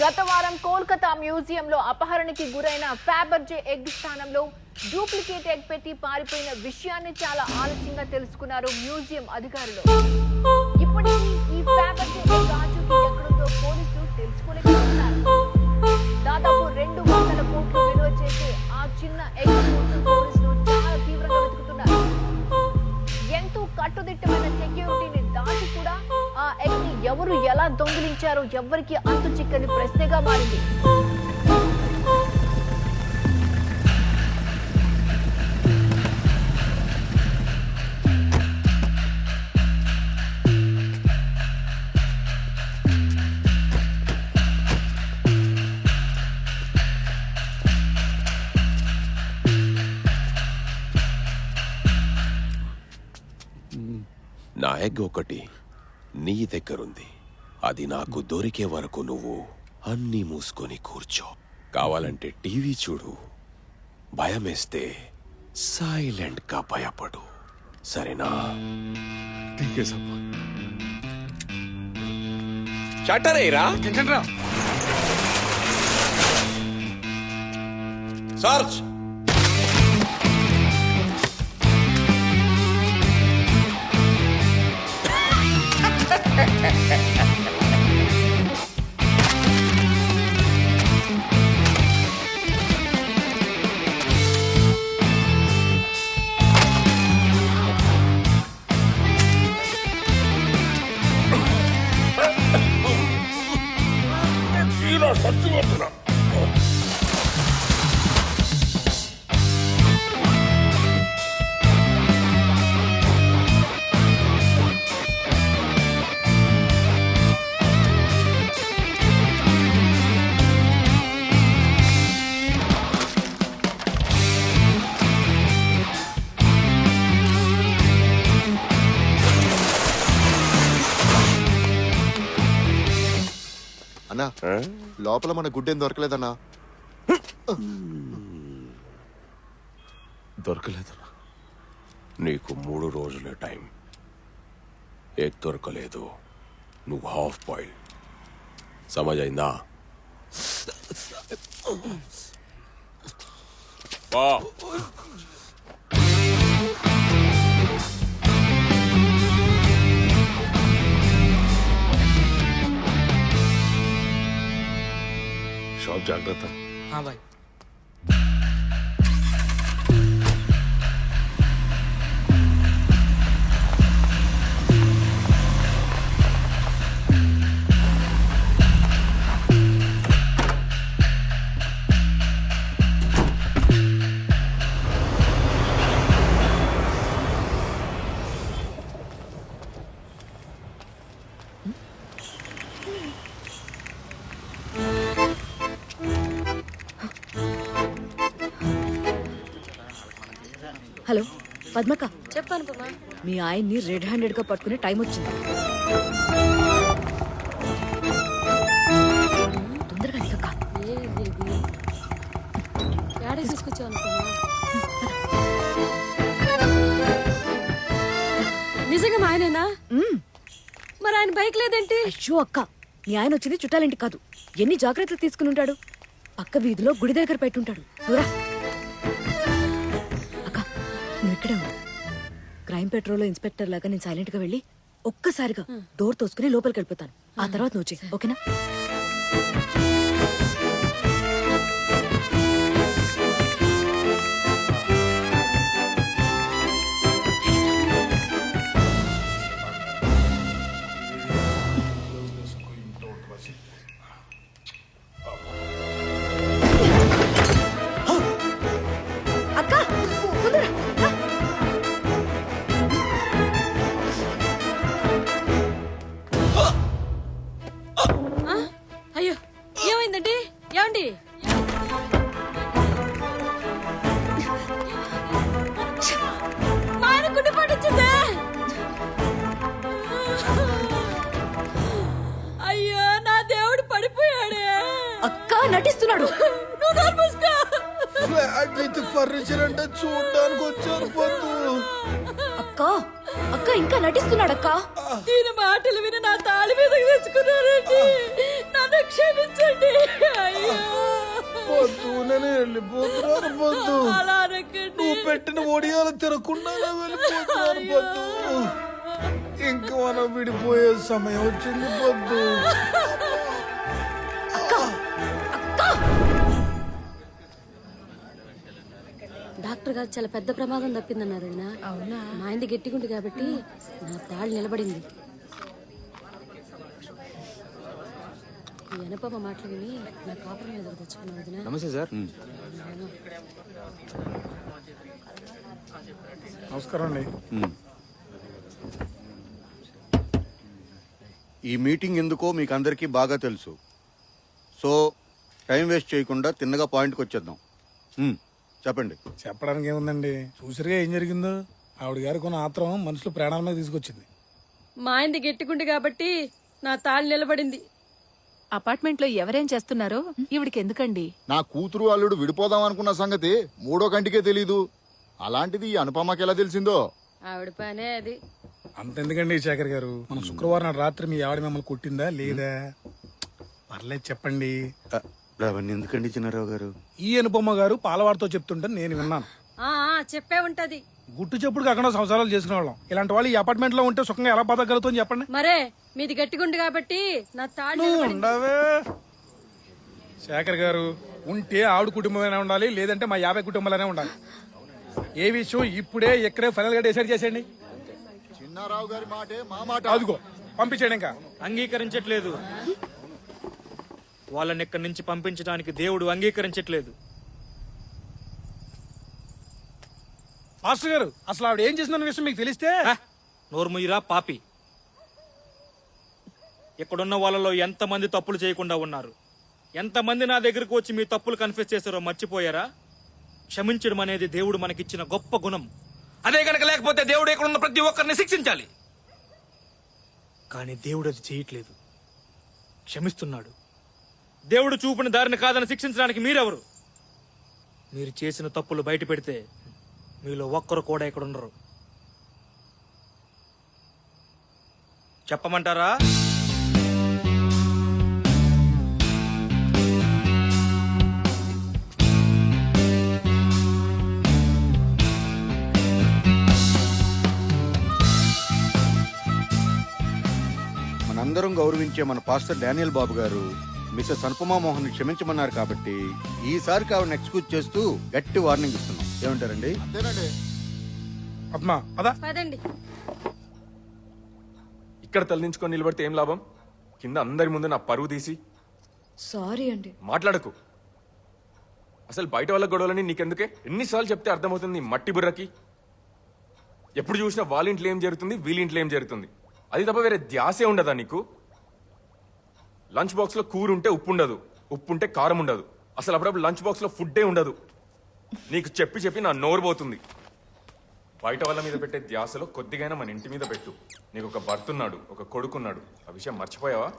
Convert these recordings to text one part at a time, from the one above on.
గత వారం కోల్కతా మ్యూజియంలో అపహరణకి గురైన ఫ్యాబర్జే ఎగ్ స్థానంలో డూప్లికేట్ ఎగ్ పెట్టి పారిపోయిన విషయాన్ని చాలా ఆలస్యంగా తెలుసుకున్నారు మ్యూజియం అధికారులు. ఇప్పటికీ ఈ ఫ్యాబర్జే ఎగ్ ఆచూకీ ఎక్కడుందో పోలీసులు తెలుసుకోలేకపోతున్నారు. దాదాపు 200 కోట్లు విలువ చేసే ఆ చిన్న ఎగ్ కోసం పోలీసులు చాలా తీవ్రంగా వెతుకుతున్నారు. ఎంతో కట్టుదిట్టమైన సెక్యూరిటీని దాటి కూడా ఆ ఎగ్ ని ఎవరు ఎలా దొంగిలించారో ఎవ్వరికి అంతు చిక్కని ప్రశ్నగా మారింది. నా ఎగ్ ఒకటి నీ దగ్గరుంది. అది నాకు దొరికే వరకు నువ్వు అన్నీ మూసుకొని కూర్చో. కావాలంటే టీవీ చూడు, భయమేస్తే సైలెంట్ గా భయపడు, సరేనా? షట్టర్ ఏరా. సర్చ్. అన్నా, లోపల మన గుడ్డేం దొరకలేదన్నా. దొరకలేదన్నా? నీకు 3 రోజులే టైం. ఎగ్ దొరకలేదు, నువ్వు హాఫ్ బాయిల్. సమజైందా? షాప్ జాగ్రత్త. हाँ भाई. హలో పద్మక్క, చెప్పాను పద్మ. మీ ఆయన్ని రెడ్ హ్యాండెడ్ గా పట్టుకునే టైం వచ్చింది. తొందరగా నీకక్క. యాడే తీసుకొచ్చావు అనుకున్నా. నిజంగా మా ఆయనేనా? మరి ఆయన బైక్ లేదేంటి? అయ్యో అక్క, మీ ఆయన వచ్చింది చుట్టాలింటి కాదు. ఎన్ని జాగ్రత్తలు తీసుకుని ఉంటాడు. పక్క వీధిలో గుడి దగ్గర పెట్టుంటాడు. నువ్వురా అక్క, నువ్వు ఇక్కడే ఉంది. క్రైమ్ పెట్రోల్ ఇన్స్పెక్టర్ లాగా నేను సైలెంట్ గా వెళ్ళి ఒక్కసారిగా డోర్ తోసుకుని లోపలికి వెళ్ళిపోతాను. ఆ తర్వాత నువ్వు చెయ్యి, ఓకేనా? అయ్యో, ఏమైందండి? ఏమండి? మా ఆయన గుండెపోటు వచ్చిందే. అయ్యో, నా దేవుడు పడిపోయాడే. అక్క నటిస్తున్నాడు. నువ్వు నోరు మూసుకో. ఫ్లాట్ విత్ ఫర్నిచర్ అంటే చూడడానికి వచ్చారు పొద్దు. అక్క అక్క ఇంకా నటిస్తున్నాడక్క. దీని మాటలు విని నా తాళి మీదకి తెచ్చుకున్నారండి. నా నన్ను క్షమించండి. అయ్యో పొద్దు నేను వెళ్ళిపోతున్నాను పొద్దు. అలా అనకండి. నువ్వు పెట్టిన ఒడియాలు తిరగకుండా వెళ్ళిపోతున్నాను పొద్దు. ఇంక మనం విడిపోయే సమయం వచ్చింది పొద్దు. డాక్టర్ గారు చాలా పెద్ద ప్రమాదం తప్పిందన్నారు వదినా. అవునా? మా ఆయనది గట్టిగుంది కాబట్టి నా తాళి నిలబడింది. ఈ అనుపమ మాటలు విని నా కాపురం మీద తెచ్చుకున్నా వదినా. నమస్తే సార్. నమస్కారం అండి. ఈ మీటింగ్ ఎందుకో మీకు అందరికీ బాగా తెలుసు. సో టైం వేస్ట్ చేయకుండా తిన్నగా పాయింట్కి వచ్చేద్దాం. చెప్పండి. చెప్పడానికి ఏముందండి, చూసిరిగా ఏం జరిగిందో. ఆవిడ గారు కొన్ని ఆత్రం మనుషులు ప్రాణాల మీద తీసుకొచ్చింది. మా ఆయనది గట్టిగుంది కాబట్టి నా తాళి నిలబడింది. అపార్ట్మెంట్ లో ఎవరేం చేస్తున్నారో ఈవిడికి ఎందుకండి? నా కూతురు అల్లుడు విడిపోదాం అనుకున్న సంగతి మూడో కంటికే తెలీదు. అలాంటిది ఈ అనుపమకి ఎలా తెలిసిందో? ఆవిడ పనే అది. అంతెందుకండి శేఖర్ గారు, మన శుక్రవారం నాడు రాత్రి మీ ఆవిడ మిమ్మల్ని కొట్టిందా లేదా? పర్లేదు చెప్పండి. అవన్నీ ఎందుకండి చిన్నారావు గారు? ఈ అనుపమ్మ గారు పాలవాడితో చెప్తుంటే నేను విన్నాను. చెప్పే ఉంటది. గుట్టు చెప్పుడు కాకుండా సంసారాలు చేసుకునే వాళ్ళం. ఇలాంటి వాళ్ళు ఈ అపార్ట్మెంట్ లో ఉంటే సుఖంగా ఎలా బతకగలుగుతుందని చెప్పండి. మరే మీది గట్టిగుంది కాబట్టి నా తాళి నువ్వు నిలబడింది. ఉండవే శేఖర్ గారు, ఉంటే ఆవిడ కుటుంబమైనా ఉండాలి, లేదంటే మా 50 కుటుంబాలనే ఉండాలి. ఏ విషయం ఇప్పుడే ఇక్కడే ఫైనల్ గా డిసైడ్ చేసేయండి. చిన్నారావు గారి మాటే మా మాట. అదిగో పంపించేయండి. ఇంకా అంగీకరించట్లేదు. వాళ్ళని ఇక్కడి నుంచి పంపించడానికి దేవుడు అంగీకరించట్లేదు. మాస్టర్ గారు, అసలు ఆవిడ ఏం చేసిన విషయం మీకు తెలిస్తే. నోర్ముయిరా పాపి. ఇక్కడున్న వాళ్ళలో ఎంతమంది తప్పులు చేయకుండా ఉన్నారు? ఎంతమంది నా దగ్గరకు వచ్చి మీ తప్పులు కన్ఫెస్ చేశారో మర్చిపోయారా? క్షమించడం అనేది దేవుడు మనకిచ్చిన గొప్ప గుణం. అదే గనక లేకపోతే దేవుడు ఇక్కడున్న ప్రతి ఒక్కరిని శిక్షించాలి. కానీ దేవుడు అది చేయట్లేదు, క్షమిస్తున్నాడు. దేవుడు చూపిన దారిని కాదని శిక్షించడానికి మీరెవరు? మీరు చేసిన తప్పులు బయట పెడితే మీలో ఒక్కరు కూడా ఇక్కడ ఉండరు. చెప్పమంటారా? మనందరం గౌరవించే మన పాస్టర్ డానియల్ బాబు గారు మిస్సెస్ అనుపమా మోహన్ క్షమించమన్నారు కాబట్టి ఈసారికి ఆవిడని ఎక్స్క్యూజ్ చేస్తూ గట్టి వార్నింగ్ ఇస్తున్నాం. ఏమంటారండి? అంతేనండి. పద్మ అదా పదండి. ఇక్కడ తలదించుకొని నిలబడితే ఏం లాభం? కింద అందరి ముందు నా పరువు తీసి. సారీ అండి. మాట్లాడకు. అసలు బయట వాళ్ళ గొడవలని నీకెందుకే? ఎన్నిసార్లు చెప్తే అర్థమవుతుంది నీ మట్టి బుర్రకి? ఎప్పుడు చూసినా వాళ్ళ ఇంట్లో ఏం జరుగుతుంది, వీళ్ళ ఇంట్లో ఏం జరుగుతుంది, అది తప్ప వేరే ధ్యాసే ఉండదా నీకు? లంచ్ బాక్స్ లో కూర ఉంటే ఉప్పు ఉండదు, ఉప్పు ఉంటే కారం ఉండదు, అసలు అప్పుడప్పుడు లంచ్ బాక్స్ లో ఫుడ్డే ఉండదు. నీకు చెప్పి చెప్పి నా నోరు పోతుంది. బయట వాళ్ళ మీద పెట్టే ధ్యాసలో కొద్దిగైనా మన ఇంటి మీద పెట్టు. నీకు ఒక భర్త ఉన్నాడు, ఒక కొడుకున్నాడు, ఆ విషయం మర్చిపోయావా?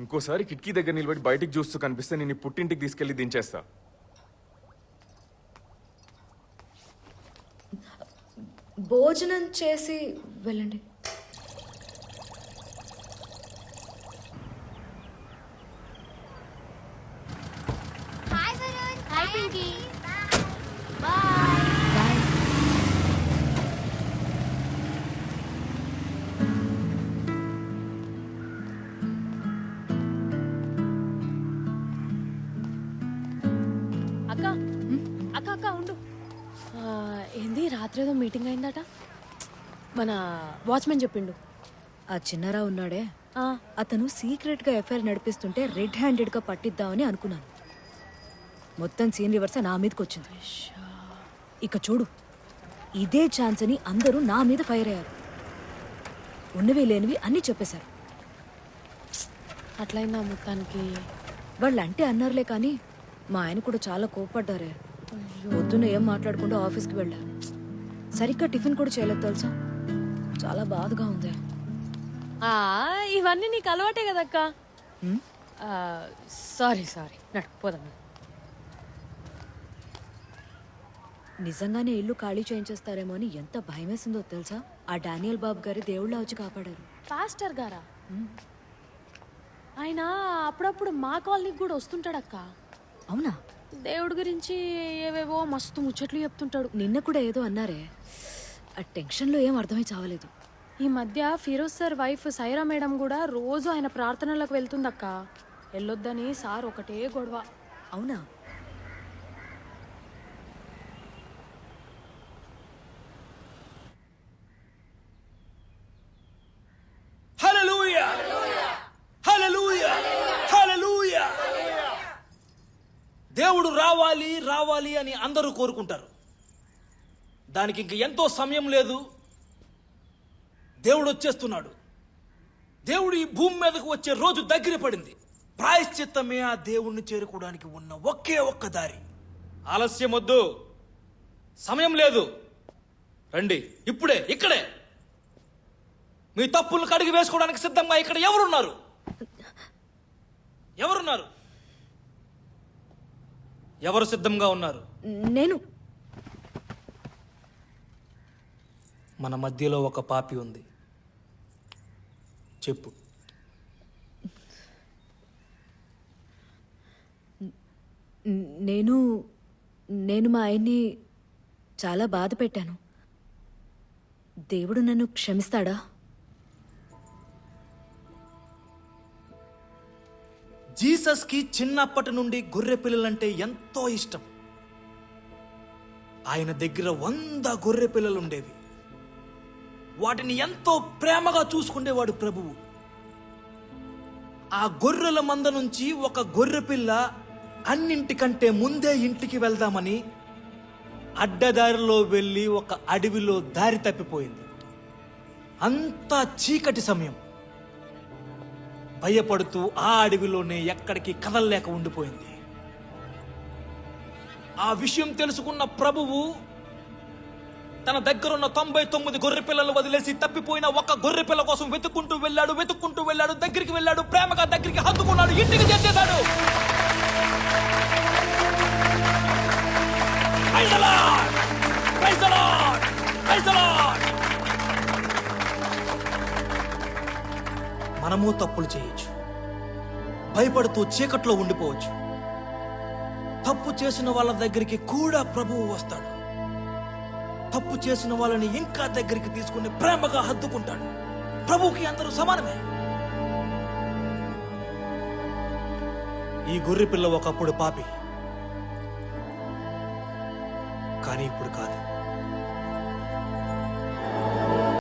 ఇంకోసారి కిటికీ దగ్గర నిలబడి బయటికి చూస్తూ కనిపిస్తే నేను ఈ పుట్టింటికి తీసుకెళ్లి దించేస్తా. భోజనం చేసి వెళ్ళండి. అక్క అక్క అక్క ఉండు. ఏంది రాత్రి ఏదో మీటింగ్ అయిందట? మన వాచ్మెన్ చెప్పిండు. ఆ చిన్నారావు ఉన్నాడే, అతను సీక్రెట్ గా ఎఫ్ఐఆర్ నడిపిస్తుంటే రెడ్ హ్యాండెడ్ గా పట్టిద్దామని అనుకున్నాను. మొత్తం సీన్ రివర్స్ నా మీదకి వచ్చింది. ఇక చూడు, ఇదే ఛాన్స్ అని అందరూ నా మీద ఫైర్ అయ్యారు. ఉన్నవి లేనివి అన్నీ చెప్పేశారు. అట్లయిందా మొత్తానికి? వాళ్ళు అంటే అన్నారులే కానీ మా ఆయన కూడా చాలా కోప్పడ్డారే. పొద్దున్న ఏం మాట్లాడకుండా ఆఫీస్కి వెళ్ళారు. సరిగ్గా టిఫిన్ కూడా చేయలేదు తెలుసా. చాలా బాధగా ఉంది. ఇవన్నీ నీకు అలవాటే కదక్క. సారీ నడు పోదాం. నిజంగానే ఇల్లు ఖాళీ చేయించేస్తారేమో అని ఎంత భయమేసిందో తెలుసా? ఆ డానియల్ బాబు గారి దేవుళ్ళ వచ్చి కాపాడారు. పాస్టర్ గారా? ఆయన అప్పుడప్పుడు మా కాలనీకి కూడా వస్తుంటాడక్క. అవునా? దేవుడి గురించి ఏవేవో మస్తు ముచ్చట్లు చెప్తుంటాడు. నిన్న కూడా ఏదో అన్నారే, ఆ టెన్షన్లో ఏం అర్థమై చావలేదు. ఈ మధ్య Firoz sir wife Saira madam కూడా రోజు ఆయన ప్రార్థనలకు వెళ్తుందక్క. వెళ్ళొద్దని సార్ ఒకటే గొడవ. అవునా? హల్లెలూయా హల్లెలూయా హల్లెలూయా. దేవుడు రావాలి రావాలి అని అందరూ కోరుకుంటారు. దానికి ఇంక ఎంతో సమయం లేదు. దేవుడు వచ్చేస్తున్నాడు. దేవుడు ఈ భూమి మీదకు వచ్చే రోజు దగ్గర పడింది. ప్రాయశ్చిత్తమే ఆ దేవుణ్ణి చేరుకోవడానికి ఉన్న ఒకే ఒక్క దారి. ఆలస్యం వద్దు, సమయం లేదు. రండి, ఇప్పుడే, ఇక్కడే. మీ తప్పులను కడిగి వేసుకోవడానికి సిద్ధంగా ఇక్కడ ఎవరున్నారు? ఎవరున్నారు? ఎవరు సిద్ధంగా ఉన్నారు? నేను. మన మధ్యలో ఒక పాపి ఉంది. చెప్పు. నేను మా ఆయన్ని చాలా బాధ పెట్టాను. దేవుడు నన్ను క్షమిస్తాడా? జీసస్కి చిన్నప్పటి నుండి గొర్రె పిల్లలంటే ఎంతో ఇష్టం. ఆయన దగ్గర 100 గొర్రె పిల్లలు ఉండేవి. వాటిని ఎంతో ప్రేమగా చూసుకునేవాడు ప్రభువు. ఆ గొర్రెల మంద నుంచి ఒక గొర్రె పిల్ల అన్నింటికంటే ముందే ఇంటికి వెళ్దామని అడ్డదారిలో వెళ్ళి ఒక అడవిలో దారి తప్పిపోయింది. అంతా చీకటి సమయం. భయపడుతూ ఆ అడవిలోనే ఎక్కడికి కదలలేక ఉండిపోయింది. ఆ విషయం తెలుసుకున్న ప్రభువు తన దగ్గరున్న 99 గొర్రె పిల్లలు వదిలేసి తప్పిపోయిన ఒక గొర్రె పిల్ల కోసం వెతుక్కుంటూ వెళ్ళాడు. దగ్గరికి వెళ్ళాడు, ప్రేమగా దగ్గరికి హత్తుకున్నాడు, ఇంటికి చేర్చేశాడు. Praise the Lord! Praise the Lord! Praise the Lord! మనము తప్పులు చేయొచ్చు, భయపడుతూ చీకట్లో ఉండిపోవచ్చు. తప్పు చేసిన వాళ్ళ దగ్గరికి కూడా ప్రభువు వస్తాడు. తప్పు చేసిన వాళ్ళని ఇంకా దగ్గరికి తీసుకుని ప్రేమగా హత్తుకుంటాడు. ప్రభువుకి అందరూ సమానమే. ఈ గొర్రె పిల్ల ఒకప్పుడు పాపి, కానీ ఇప్పుడు కాదు.